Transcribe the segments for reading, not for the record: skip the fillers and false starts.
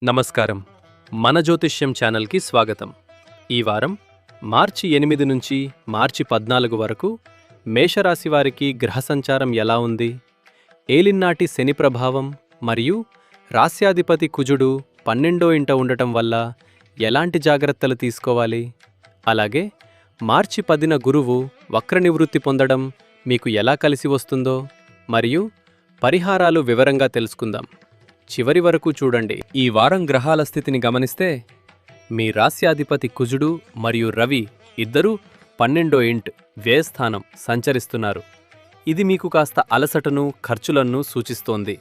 నమస్కారం. మన జ్యోతిష్యం ఛానల్కి స్వాగతం. ఈ వారం మార్చి 8 నుంచి మార్చి 14 వరకు మేషరాశి వారికి గ్రహ సంచారం ఎలా ఉంది, ఏలినాటి శని ప్రభావం మరియు రాస్యాధిపతి కుజుడు 12వ ఇంట ఉండటం వల్ల ఎలాంటి జాగ్రత్తలు తీసుకోవాలి, అలాగే మార్చి 10న గురువు వక్రనివృత్తి పొందడం మీకు ఎలా కలిసి వస్తుందో మరియు పరిహారాలు వివరంగా తెలుసుకుందాం. చివరి వరకు చూడండి. ఈ వారం గ్రహాల స్థితిని గమనిస్తే మీ రాస్యాధిపతి కుజుడు మరియు రవి ఇద్దరూ 12వ ఇంట్ వ్యయస్థానం సంచరిస్తున్నారు. ఇది మీకు కాస్త అలసటను, ఖర్చులను సూచిస్తోంది.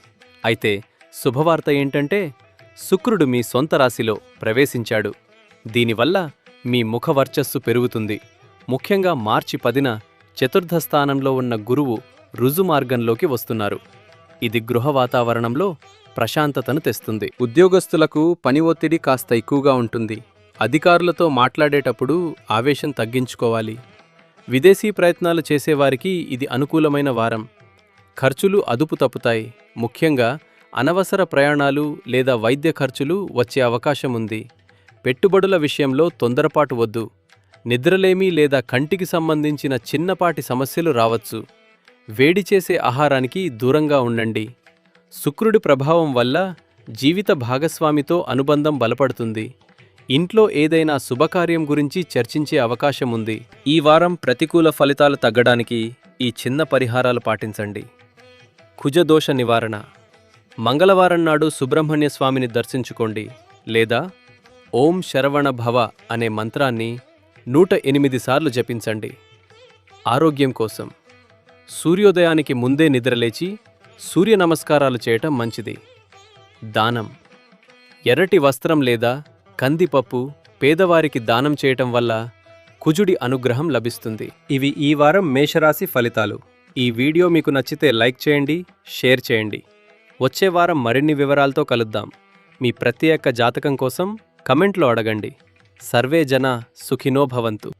అయితే శుభవార్త ఏంటంటే శుక్రుడు మీ సొంత రాశిలో ప్రవేశించాడు. దీనివల్ల మీ ముఖ వర్చస్సు పెరుగుతుంది. ముఖ్యంగా మార్చి 10న చతుర్థ స్థానంలో ఉన్న గురువు రుజుమార్గంలోకి వస్తున్నారు. ఇది గృహ వాతావరణంలో ప్రశాంతతను తెస్తుంది. ఉద్యోగస్తులకు పని ఒత్తిడి కాస్త ఎక్కువగా ఉంటుంది. అధికారులతో మాట్లాడేటప్పుడు ఆవేశం తగ్గించుకోవాలి. విదేశీ ప్రయత్నాలు చేసేవారికి ఇది అనుకూలమైన వారం. ఖర్చులు అదుపు తప్పుతాయి. ముఖ్యంగా అనవసర ప్రయాణాలు లేదా వైద్య ఖర్చులు వచ్చే అవకాశం ఉంది. పెట్టుబడుల విషయంలో తొందరపాటు వద్దు. నిద్రలేమి లేదా కంటికి సంబంధించిన చిన్నపాటి సమస్యలు రావచ్చు. వేడి చేసే ఆహారానికి దూరంగా ఉండండి. శుక్రుడి ప్రభావం వల్ల జీవిత భాగస్వామితో అనుబంధం బలపడుతుంది. ఇంట్లో ఏదైనా శుభకార్యం గురించి చర్చించే అవకాశం ఉంది. ఈ వారం ప్రతికూల ఫలితాలు తగ్గడానికి ఈ చిన్న పరిహారాలు పాటించండి. కుజదోష నివారణ. మంగళవారం నాడు సుబ్రహ్మణ్య స్వామిని దర్శించుకోండి లేదా ఓం శరవణ భవ అనే మంత్రాన్ని 108 సార్లు జపించండి. ఆరోగ్యం కోసం సూర్యోదయానికి ముందే నిద్రలేచి సూర్య నమస్కారాలు చేయటం మంచిది. దానం. ఎర్రటి వస్త్రం లేదా కందిపప్పు పేదవారికి దానం చేయటం వల్ల కుజుడి అనుగ్రహం లభిస్తుంది. ఇవి ఈ వారం మేషరాశి ఫలితాలు. ఈ వీడియో మీకు నచ్చితే లైక్ చేయండి, షేర్ చేయండి. వచ్చే వారం మరిన్ని వివరాలతో కలుద్దాం. మీ ప్రత్యేక జాతకం కోసం కమెంట్లో అడగండి. సర్వే జన సుఖినో భవంతు.